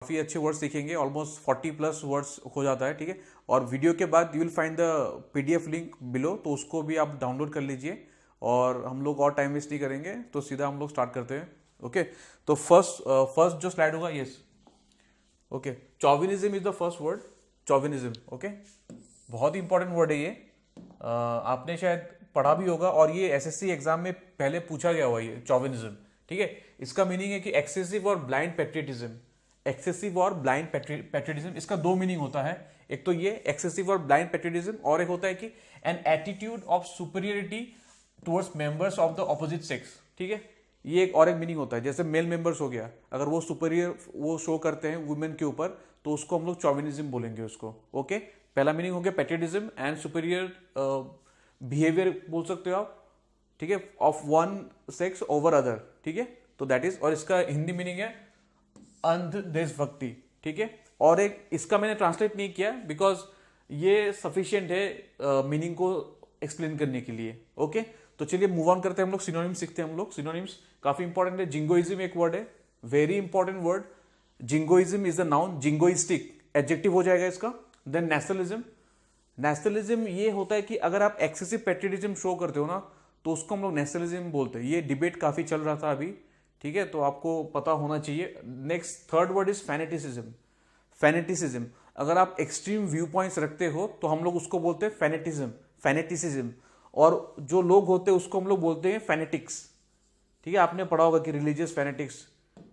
काफ़ी अच्छे वर्ड्स सीखेंगे, ऑलमोस्ट 40+ वर्ड्स हो जाता है, ठीक है। और वीडियो के बाद you will find the PDF link below, तो उसको भी आप डाउनलोड कर लीजिए। और हम लोग और टाइम वेस्ट नहीं करेंगे, तो सीधा हम लोग स्टार्ट करते हैं। ओके, तो फर्स्ट जो स्लाइड होगा, yes, okay, chauvinism is the first word. Chauvinism, okay, बहुत ही इंपॉर्टेंट वर्ड है ये। आपने शायद पढ़ा भी होगा, और ये एसएससी एग्जाम में पहले पूछा गया हुआ ये चौविनिज्म, ठीक है। इसका मीनिंग है कि एक्सेसिव और ब्लाइंड पेट्रियटिज्म। एक्सेसिव और ब्लाइंड पेट्रियटिज्म, इसका दो मीनिंग होता है। एक तो ये एक्सेसिव और ब्लाइंड पेट्रियटिज्म, और एक होता है कि an attitude of superiority towards members of the opposite sex, ठीक है। ये एक और एक मीनिंग होता है, जैसे मेल मेंबर्स हो गया, अगर वो सुपीरियर वो शो करते हैं वुमेन के ऊपर, तो उसको हम लोग चौविनिज्म बोलेंगे उसको। ओके, पहला मीनिंग हो गया पेट्रियटिज्म एंड सुपीरियर बिहेवियर बोल सकते हो आप, ठीक है, of one sex over other, ठीक है। तो दैट इज, और इसका हिंदी मीनिंग है अंध देशभक्ति, ठीक है। और एक इसका मैंने ट्रांसलेट नहीं किया बिकॉज ये सफिशियंट है मीनिंग को एक्सप्लेन करने के लिए। ओके, तो चलिए मूव ऑन करते हैं, हम लोग सिनोनिम्स सीखते हैं। हम लोग सिनोनिम्स काफी इंपॉर्टेंट है। जिंगोइज्म एक वर्ड है, very important word. Jingoism is the noun, jingoistic adjective हो जाएगा इसका। देन नेशनलिज्म, नेशनलिज्म ये होता है कि अगर आप एक्सेसिव पेट्रियटिज्म शो करते हो ना, तो उसको हम लोग नेशनलिज्म बोलते हैं। ये डिबेट काफी चल रहा था अभी, ठीक है, तो आपको पता होना चाहिए। Next third word is fanaticism. Fanaticism, अगर आप एक्सट्रीम व्यू पॉइंट्स रखते हो तो हम लोग उसको बोलते हैं फैनेटिज्म, फैनेटिसिज्म। और जो लोग होते हैं उसको हम लोग बोलते हैं फैनेटिक्स, ठीक है। आपने पढ़ा होगा कि रिलीजियस फैनेटिक्स,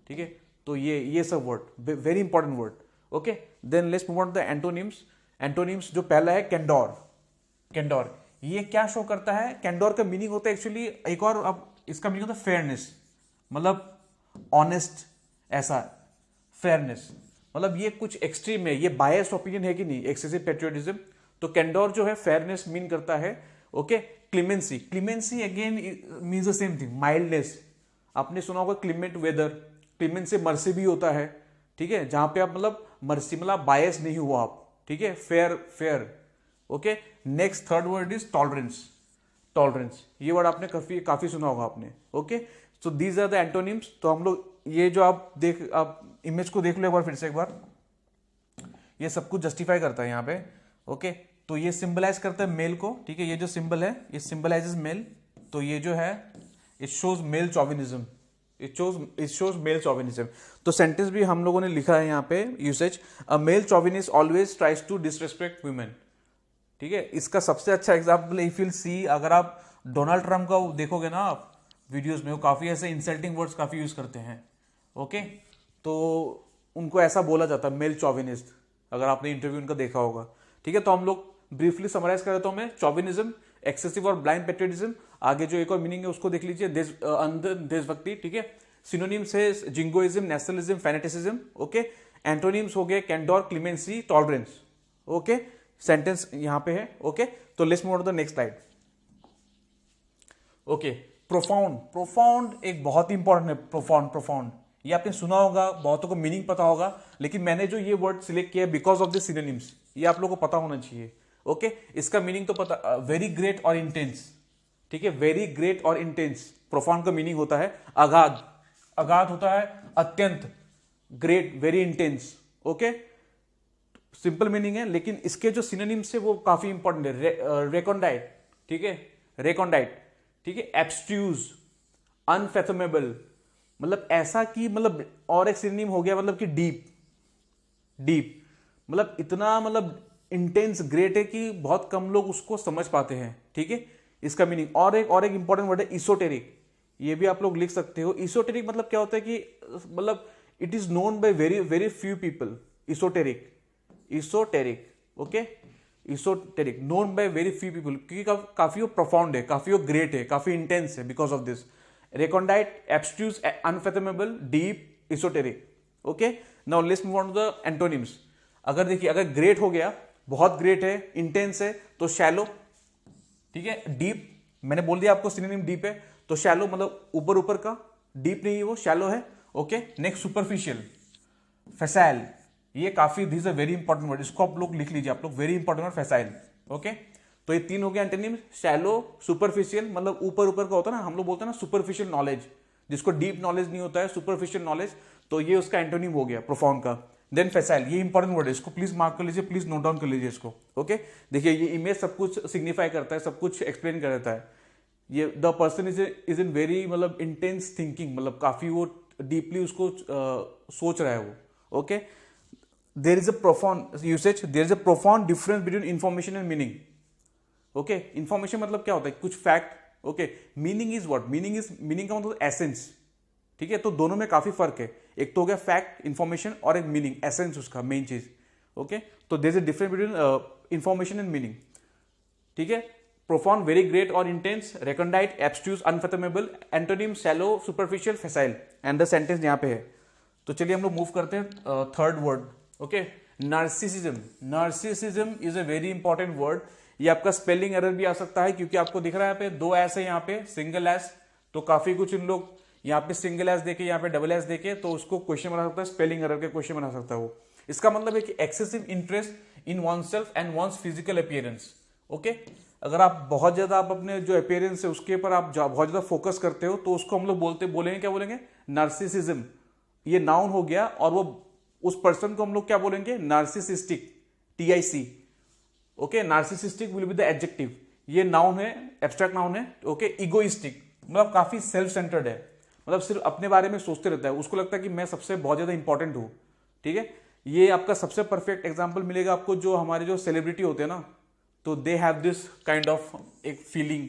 ठीक है। तो ये सब word very important word. Okay, then let's move on to the antonyms. Antonyms जो पहला है कैंडोर। कैंडोर ये क्या शो करता है? कैंडोर का मीनिंग होता है एक्चुअली एक और, अब इसका मीनिंग होता है फेयरनेस, मतलब ऑनेस्ट, ऐसा फेयरनेस, मतलब ये कुछ एक्सट्रीम है, ये बायस्ड ओपिनियन है कि नहीं, एक्सेसिव पेट्रियटिज्म। तो कैंडोर जो है फेयरनेस मीन करता है। Okay, clemency, clemency again means the same thing, mildness. आपने सुना होगा क्लीमेंट वेदर, क्लीमेंट से मर्सी भी होता है, ठीक है, जहां पे आप मतलब मर्सी मतलब बायस नहीं हुआ आप, ठीक है, fair fair. Okay, next third word is tolerance. Tolerance ये वर्ड आपने काफी सुना होगा आपने। Okay, so these are the antonyms. तो हम लोग ये जो आप इमेज को देख लो एक बार, फिर से एक बार, ये सब कुछ जस्टिफाई करता है यहाँ पे। ओके, तो ये सिंबलाइज करता है मेल को, ठीक है, ये जो सिंबल है ये सिंबलाइजेस मेल। तो ये जो है it shows male chauvinism, it shows male chauvinism. तो सेंटेंस भी हम लोगों ने लिखा है यहाँ पे, usage, a male chauvinist always tries to disrespect women, ठीक है। इसका सबसे अच्छा एग्जाम्पल इफ यू सी, अगर आप डोनाल्ड ट्रंप का देखोगे ना आप वीडियोस में, वो काफी ऐसे इंसल्टिंग वर्ड्स काफी यूज करते हैं। ओके, तो उनको ऐसा बोला जाता है मेल चॉविनिस्ट, अगर आपने इंटरव्यू उनका देखा होगा, ठीक है। तो हम लोग ब्रीफली समराइज कर देता हूं मैं, चॉविनिज्म, एक्सेसिव और ब्लाइंड पेट्रियटिज्म। आगे जो एक और मीनिंग है उसको देख लीजिए, अंध देशभक्ति, ठीक है। सिनोनिम्स है jingoism, nationalism, fanaticism. Okay, antonyms हो गए candour, clemency, tolerance. Okay, sentence यहां पे है। ओके, तो let's move on to the next slide. Okay, profound, profound एक बहुत ही इंपॉर्टेंट है। प्रोफाउंड, प्रोफाउंड ये आपने सुना होगा, बहुतों को मीनिंग पता होगा, लेकिन मैंने जो ये वर्ड सिलेक्ट किया बिकॉज ऑफ दिस सिनोनिम्स, ये आप लोगों को पता होना चाहिए। ओके, इसका मीनिंग तो पता, वेरी ग्रेट और इंटेंस, ठीक है, वेरी ग्रेट और इंटेंस। प्रोफाउंड का मीनिंग होता है अगाध, अगाध होता है अत्यंत, great, very intense. Okay, simple meaning है, लेकिन इसके जो सिनोनिम्स है वो काफी इंपॉर्टेंट है। रेकॉन्डाइट, ठीक है, रेकॉन्डाइट, ठीक है, एब्स्ट्यूज, अनफैथमेबल, मतलब ऐसा कि मतलब, और एक सिनोनिम हो गया मतलब कि डीप, डीप मतलब इतना मतलब इंटेंस, ग्रेट है कि बहुत कम लोग उसको समझ पाते हैं, ठीक है, इसका मीनिंग। और एक इंपॉर्टेंट वर्ड है इसोटेरिक, ये भी आप लोग लिख सकते हो। इसोटेरिक मतलब क्या होता है कि मतलब it is known by very very few people. Esoteric, esoteric, okay, esoteric known by very few people, क्योंकि काफी वो प्रोफाउंड है, काफी वो ग्रेट है, काफी इंटेंस है, because of this. Recondite, abstruse, unfathomable, deep, esoteric. Okay, now let's move on to the antonyms. अगर देखिए, अगर ग्रेट हो गया, बहुत ग्रेट है, इंटेंस है, तो शैलो, ठीक है। डीप मैंने बोल दिया आपको सिनोनिम डीप है, तो शैलो मतलब ऊपर ऊपर का, डीप नहीं है वो, शैलो है। ओके, नेक्स्ट सुपरफिशियल, फैसाइल, ये काफी, this a very important word, इसको आप लोग लिख लीजिए, आप लोग, वेरी इंपॉर्टेंट वर्ड फैसाइल। ओके, तो ये तीन हो गया एंटोनिम, शैलो, सुपरफिशियल, मतलब ऊपर ऊपर का होता है ना, हम लोग बोलते हैं ना सुपरफिशियल नॉलेज, जिसको डीप नॉलेज नहीं होता है, सुपरफिशियल नॉलेज, तो ये उसका एंटोनिम हो गया प्रोफाउंड का। देन फैसाइल, ये इंपॉर्टेंट वर्ड है, इसको प्लीज मार्क कर लीजिए, प्लीज नोट डाउन कर लीजिए इसको। ओके, देखिए ये इमेज सब कुछ सिग्निफाई करता है, सब कुछ एक्सप्लेन कर देता है। ये the person is in very मतलब इंटेंस थिंकिंग, मतलब काफी वो डीपली उसको सोच रहा है वो। Okay, there is a profound usage, there is a profound difference between information and meaning. Okay, information मतलब क्या होता है, कुछ fact. Okay, meaning is what, meaning का मतलब एसेंस। ठीक है, तो दोनों में काफी फर्क है, एक तो हो गया फैक्ट इंफॉर्मेशन और एक मीनिंग एसेंस उसका मेन चीज। ओके, तो there is a difference between information and meaning. ठीक है, प्रोफाउंड वेरी ग्रेट और intense, recondite abstruse unfathomable, antonym shallow superficial facile, and the sentence यहाँ पे है। तो चलिए हम लोग मूव करते हैं third word. Okay, narcissism. Narcissism is a very important word. ये आपका स्पेलिंग एरर भी आ सकता है, क्योंकि आपको दिख रहा है यहाँ पे दो एस है, यहाँ पे सिंगल एस, तो काफी कुछ इन लोग यहाँ पे सिंगल एस देके यहाँ पे डबल एस देके तो उसको क्वेश्चन बना सकता है, स्पेलिंग एरर के क्वेश्चन बना सकता है वो। इसका मतलब है कि excessive interest in oneself and one's physical appearance. Okay, अगर आप बहुत ज्यादा आप अपने जो अपीयरेंस है उसके ऊपर आप बहुत ज्यादा फोकस करते हो, तो उसको हम लोग बोलेंगे क्या बोलेंगे, नार्सिसिज्म। ये नाउन हो गया, और वो उस पर्सन को हम लोग क्या बोलेंगे, narcissistic, TIC। Okay, narcissistic will be the adjective. ये नाउन है, एब्स्ट्रैक्ट नाउन है। ओके, इगोइस्टिक मतलब काफी सेल्फ सेंटर्ड है, मतलब सिर्फ अपने बारे में सोचते रहता है, उसको लगता है कि मैं सबसे बहुत ज्यादा इंपॉर्टेंट हूं। ठीक है, ये आपका सबसे परफेक्ट एग्जांपल मिलेगा आपको जो हमारे जो सेलिब्रिटी होते हैं ना, तो they have this kind of एक फीलिंग।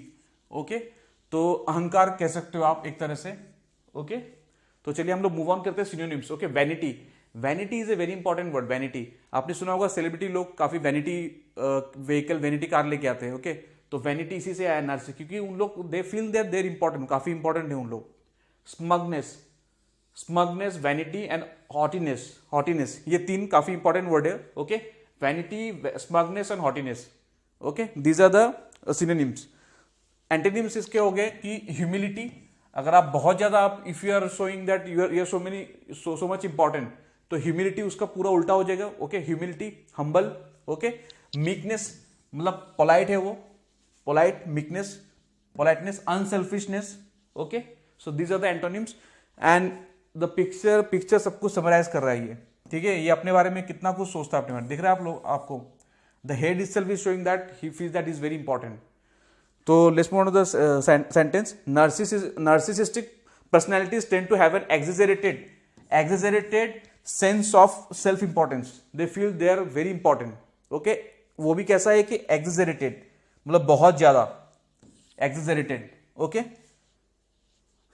ओके, तो अहंकार कह सकते हो आप एक तरह से। ओके, तो चलिए हम लोग मूव ऑन करते हैं synonyms. Okay, vanity. Vanity is a very important word. Vanity आपने सुना होगा, सेलिब्रिटी लोग काफी वैनिटी व्हीकल, वैनिटी कार लेके आते हैं। ओके, तो वैनिटी इसी से आया नार्सिस, क्योंकि उन लोग they feel that they're important, काफी इंपॉर्टेंट है उन लोग। Smugness, vanity and haughtiness. Haughtiness, ये तीन काफी इंपॉर्टेंट वर्ड है। Okay, vanity, smugness and haughtiness. Okay, these are the synonyms. Antonyms इसके हो गए कि ह्यूमिलिटी, अगर आप बहुत ज्यादा आप if you are showing that you are so much important, तो ह्यूमिलिटी उसका पूरा उल्टा हो जाएगा। Okay, humility, humble. Okay, meekness मतलब पोलाइट है वो, polite, meekness, politeness, unselfishness. Okay, so these are the antonyms, and the picture सब कुछ समराइज कर रहा है ये। ठीक है, ये अपने बारे में कितना कुछ सोचता है अपने बारे में, दिख रहा है आप लोग आपको। The head itself is showing that he feels that is very important. So let's move on to the sentence. Narcissistic personalities tend to have an exaggerated sense of self importance. They feel they are very important. Okay, वो भी कैसा है कि exaggerated मतलब बहुत ज्यादा exaggerated. Okay,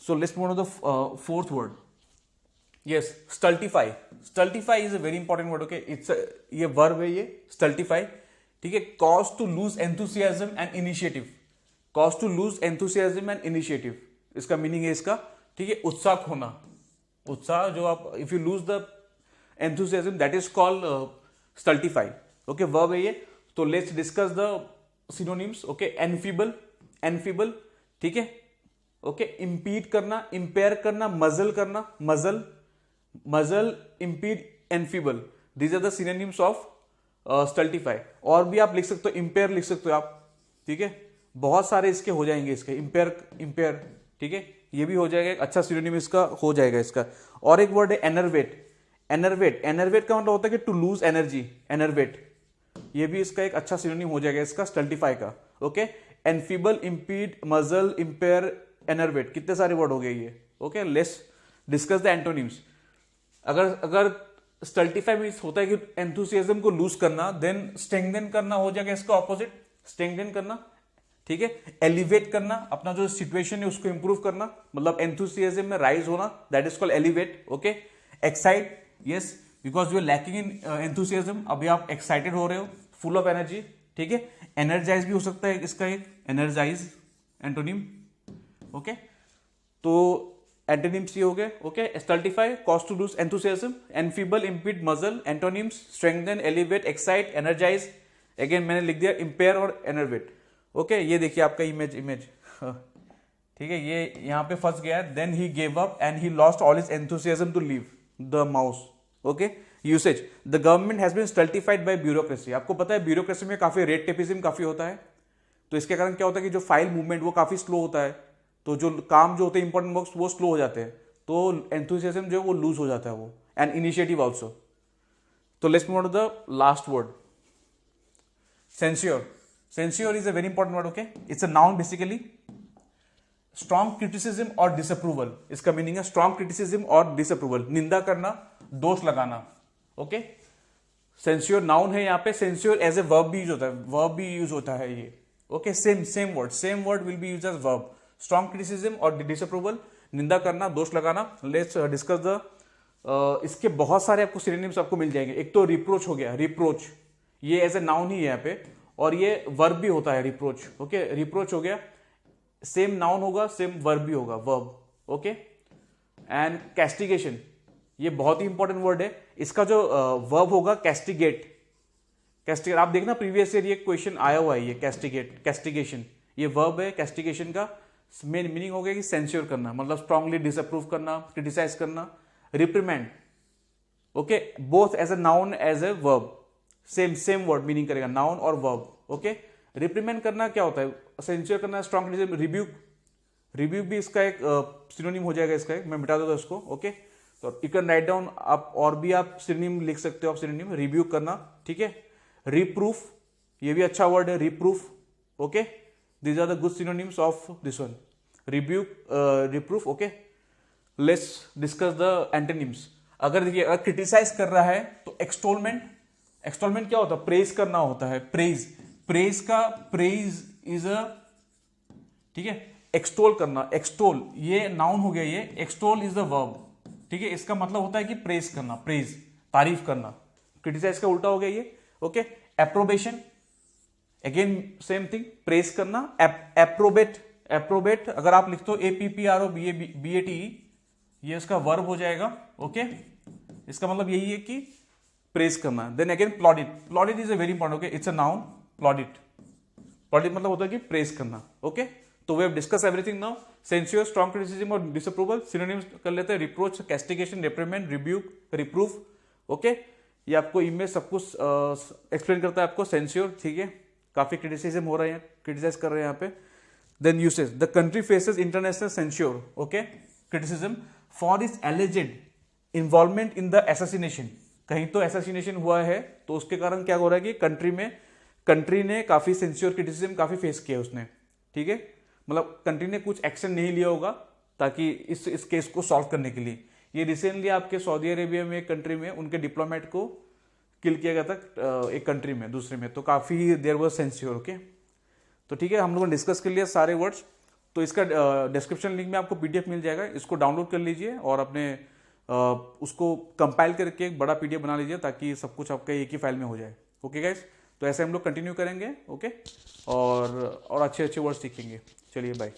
so let's move on to the fourth word. Yes, stultify. Stultify is a very important word. Okay, it's a ये verb है ये stultify. ठीक है, cause to lose enthusiasm and initiative. Cause to lose enthusiasm and initiative. इसका meaning है इसका, ठीक है, उत्साह खोना, उत्साह जो आप if you lose the enthusiasm that is called stultify. Okay, verb है ये। तो let's discuss the synonyms. Okay, enfeeble, ठीक है। ओके, impede करना, impair करना, muzzle करना, muzzle, impede, enfeeble. These are the synonyms of stultify. और भी आप लिख सकते हो, impair लिख सकते हो आप। ठीक है, बहुत सारे इसके हो जाएंगे, इसके impair, ठीक है, ये भी हो जाएगा, अच्छा सिनोनिम इसका हो जाएगा इसका। और एक वर्ड है enervate का मतलब होता है कि टू लूज एनर्जी, enervate, ये भी इसका एक अच्छा सिनोनिम हो जाएगा इसका stultify का। Okay, enfeeble, impede, muzzle, impair, enervate, कितने सारे वर्ड हो गए ये। Okay, let's discuss the antonyms. अगर स्टल्टिफाई मीन्स होता है कि एंथुसियाज्म को लूज करना, देन स्ट्रेंथन करना हो जाएगा इसका ऑपोजिट, स्ट्रेंथन करना। ठीक है, एलिवेट करना, अपना जो सिचुएशन है उसको इंप्रूव करना, मतलब एंथुसियाज्म में राइज होना, that is called elevate. Okay, excite, yes, because you are lacking in enthusiasm, अभी आप एक्साइटेड हो रहे हो, फुल ऑफ एनर्जी। ठीक है, एनर्जाइज भी हो सकता है इसका एक, एनर्जाइज एंटोनिम। ओके, तो एंटोनिम्स ये हो गए। Okay, stultify, cause to lose enthusiasm, enfeeble, impede, muzzle. Antonyms strengthen, elevate, excite, energize. Again मैंने लिख दिया इम्पेयर और एनर्वेट। ओके, ये देखिए आपका इमेज ठीक है, ये यहाँ पे फंस गया है। Then he gave up and he lost all his enthusiasm to leave the mouse. Okay, usage, the government has been stultified by bureaucracy. आपको पता है ब्यूरोक्रेसी में काफी रेड टेपिज्म काफी होता है, तो इसके कारण क्या होता है कि जो फाइल मूवमेंट वो काफी स्लो होता है, तो जो काम जो होते हैं इंपॉर्टेंट वर्क्स वो स्लो हो जाते हैं, तो एंथुसियाज्म जो है वो लूज हो जाता है वो, एंड इनिशिएटिव ऑल्सो। तो let's move on to the last word, censure. Censure is a very important word. Okay, it's a noun basically. Strong criticism और डिसअप्रूवल, इसका मीनिंग है स्ट्रॉन्ग क्रिटिसिज्म और डिसअप्रूवल, निंदा करना, दोष लगाना. ओके, सेंस्योर नाउन है यहाँ पे. सेंस्योर एज ए वर्ब भी यूज होता है, वर्ब भी यूज होता है ये. ओके, same word will be use as verb. Strong criticism और डिसअप्रूवल, निंदा करना, दोष लगाना. लेट्स डिस्कस द इसके बहुत सारे आपको सिनोनिम्स आपको मिल जाएंगे. एक तो रिप्रोच हो गया, रिप्रोच ये एज ए नाउन ही है यहाँ पे, और ये वर्ब भी होता है रिप्रोच. ओके, रिप्रोच हो गया, सेम नाउन होगा, सेम वर्ब भी होगा, वर्ब. ओके, एंड कैस्टिगेशन, ये बहुत ही इंपॉर्टेंट वर्ड है. इसका जो वर्ब होगा कैस्टिगेट. कैस्टिगेट आप देखना प्रीवियस ईयर ये क्वेश्चन आया हुआ है, ये कैस्टिगेट, कैस्टिगेशन ये वर्ब है. कैस्टिगेशन का मेन मीनिंग हो गया कि सेंस्योर करना, मतलब स्ट्रांगली डिसअप्रूव करना, क्रिटिसाइज करना. Reprimand, okay, both as a noun as a verb, same word meaning करेगा, नाउन और वर्ब. ओके, रिप्रीमेंड करना क्या होता है, सेंस्योर करना, स्ट्रॉन्ग क्रिटिसिज्म. रिब्यूक भी इसका एक सिनोनिम हो जाएगा, इसका एक मैं मिटा दूंगा उसको. ओके, तो यू कैन राइट डाउन, आप और भी आप सिनोनिम लिख सकते हो, आप सिनोनिम रिब्यूक करना. ठीक है, रिप्रूफ, ये भी अच्छा वर्ड है, reproof. Okay, these are the good synonyms of this one, rebuke, reproof. okay, let's discuss the antonyms. अगर देखिए, अगर क्रिटिसाइज कर रहा है तो एक्सटोलमेंट. एक्सटोलमेंट क्या होता है, प्रेज करना होता है. प्रेज का प्रेज इज अ, ठीक है, एक्सटोल करना, एक्सटोल ये नाउन हो गया, ये एक्सटोल इज द वर्ब. ठीक है, इसका मतलब होता है कि प्रेज करना, प्रेज तारीफ करना. क्रिटिसाइज का उल्टा हो गया ये. Okay, approbation, again same thing, praise करना. एप्रोबेट अगर आप लिखते हो APPROBATE, ये उसका वर्ब हो जाएगा. ओके, इसका मतलब यही है कि प्रेस करना. Then again plaudit is a very important. Okay, it's a noun, plaudit मतलब होता है कि प्रेस करना. ओके, तो we have discuss everything now. Censure, strong criticism और डिसअप्रूवल. सिनोनिम्स कर लेते हैं, reproach, castigation, reprimand, rebuke, reproof. Okay, ये आपको इमेज सब कुछ एक्सप्लेन करता है आपको. सेंस्योर, ठीक है, काफी क्रिटिसिज्म हो रहे हैं, क्रिटिसाइज कर रहे हैं यहाँ पे. Then usage, the country faces international censure, okay, criticism for its alleged involvement in the assassination. कहीं तो असैसिनेशन हुआ है, तो उसके कारण क्या हो रहा है कि कंट्री ने काफी सेंस्योर क्रिटिसिज्म काफी फेस किया उसने. ठीक है, मतलब कंट्री ने कुछ एक्शन नहीं लिया होगा ताकि इस केस को सॉल्व करने के लिए. ये रिसेंटली आपके सऊदी अरेबिया में एक कंट्री में उनके डिप्लोमेट को किल किया गया था, एक कंट्री में, दूसरे में, तो काफी देयर वाज सेंस्योर. ओके, तो ठीक है, हम लोगों ने डिस्कस कर लिया सारे वर्ड्स. तो इसका डिस्क्रिप्शन लिंक में आपको PDF मिल जाएगा, इसको डाउनलोड कर लीजिए और अपने उसको कंपाइल करके एक बड़ा PDF बना लीजिए ताकि सब कुछ आपका एक ही फाइल में हो जाए. ओके गाइस, तो ऐसे हम लोग कंटिन्यू करेंगे. ओके, और अच्छे वर्ड्स सीखेंगे. चलिए बाय.